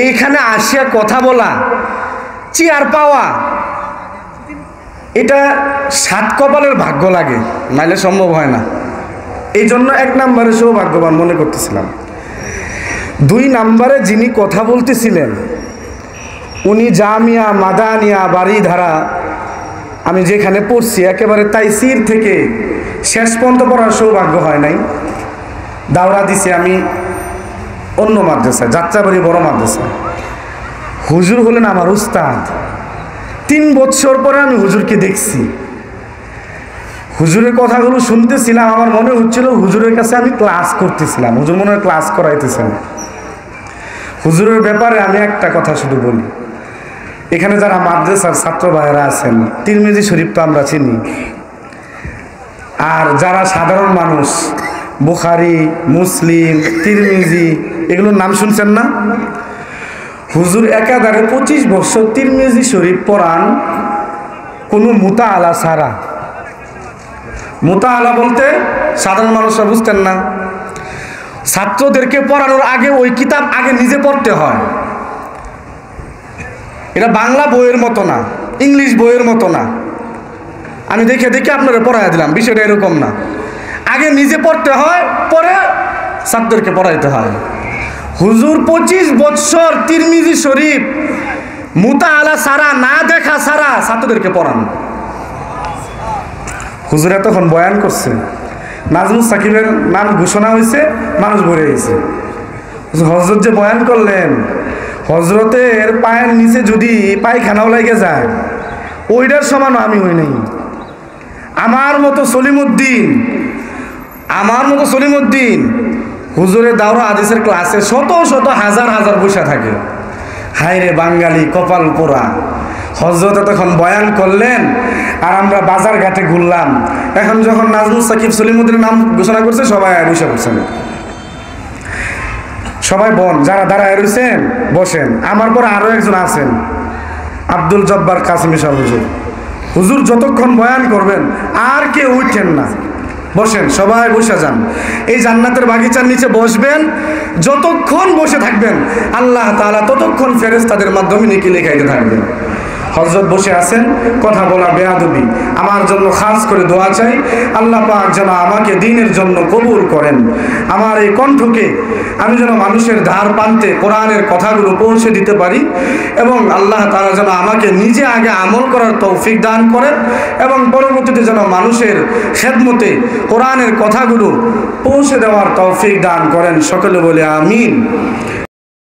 এইখানে আসিয়া কথা বলা, চেয়ার পাওয়া, এটা সাত কপালের ভাগ্য লাগে, নাইলে সম্ভব হয় না। এই জন্য 1 নম্বরে সৌভাগ্যবান মনে করতেছিলাম। 2 নম্বরে যিনি কথা বলতেছিলেন উনি জামিয়া মাদানিয়া বাড়িধারা, আমি যেখানে পড়ছি একেবারে তাইসির থেকে শেষ পর্যন্ত পড়ার সৌভাগ্য হয় নাই। দাওরা দিছি আমি অন্য মাদ্রাসায়, যাত্রাবাড়ি বড় মাদ্রাসায়। হুজুর হলেন আমার উস্তাদ। 3 বছর পরে আমি হুজুরকে দেখছি। হুজুরের কথাগুলো শুনতেছিলাম, আমার মনে হচ্ছিল হুজুরের কাছে আমি ক্লাস করতেছিলাম। হুজুর মনে হয় ক্লাস করাইতেছেন। হুজুরের ব্যাপারে আমি একটা কথা শুধু বলি, এখানে যারা মাদ্রাসার ছাত্র ভাইয়েরা আছেন, তিরমিজি শরীফ তো আমরা চিনি, আর যারা সাধারণ মানুষ বুখারী, মুসলিম, তিরমিজি এগুলোর নাম শুনছেন না? হুজুর একাধারে 25 বছর তিরমিজি শরীফ পড়ান, কোনো মুতাআলা ছাড়া। মুতাআলা বলতে সাধারণ মানুষরা বুঝতেন না। ছাত্রদেরকে পড়ানোর আগে ওই কিতাব আগে নিজে পড়তে হয়। এটা বাংলা বইয়ের মতো না, ইংলিশ বইয়ের মতো না। আমি দেখে দেখে আপনারা পড়াই দিলাম, বিষয়টা এরকম না। আগে নিজে পড়তে হয়, পরে ছাত্রদেরকে পড়াইতে হয়। হুজুর 25 বছর তিরমিজি শরীফ মুতাআলা ছাড়া, না দেখা ছাড়া ছাত্রদেরকে পড়ান। হুজুরা তখন বয়ান করছে, নাজমুস সাকিবের নাম ঘোষণা হয়েছে, মানুষ ভরে গেছে। হজরত যে বয়ান করলেন, হজরতের পায়ের নিচে যদি পায়খানাও লেগে যায়, ওইটার সমান আমি হই নাই। আমার মতো সলিমউদ্দিন হুজুরের দাওরা হাদিসের ক্লাসে শত শত হাজার হাজার বসে থাকে। হায় রে বাঙালি কপাল পোড়া। হজরত তখন বয়ান করলেন, আর আমরা বাজার ঘাটে ঘুরলাম। এখন যখন নাজমুস সাকিব সলিমউদ্দিনের নাম ঘোষণা করছে, সবাই বসে পড়ছেন। সবাই যারা দাঁড়ায় রয়েছেন বসেন। আমার পর আরো একজন আছেন, আব্দুল জব্বার কাসিমি সাহেব হুজুর। হুজুর যতক্ষণ বয়ান করবেন আর কেউ উঠেন না, বসেন, সবাই বসে যান। এই জান্নাতের বাগিচার নিচে বসবেন, যতক্ষণ বসে থাকবেন আল্লাহ তাআলা ততক্ষণ ফেরেশতাদের মাধ্যমে নেকি লেখাইতে থাকবেন। হযরত বসে আছেন, কথা বলা বেয়াদবি। আমার জন্য খাস করে দোয়া চাই, আল্লাহ পাক যেন আমাকে দ্বীনের জন্য কবুল করেন। আমার এই কণ্ঠকে আমি যেন মানুষের ধার প্রান্তে কোরআনের কথাগুলো পৌঁছে দিতে পারি, এবং আল্লাহ তাআলা যেন আমাকে নিজে আগে আমল করার তৌফিক দান করেন, এবং পরবর্তীতে যেন মানুষের খেদমতে কোরআনের কথাগুলো পৌঁছে দেওয়ার তৌফিক দান করেন। সকলে বলে আমিন।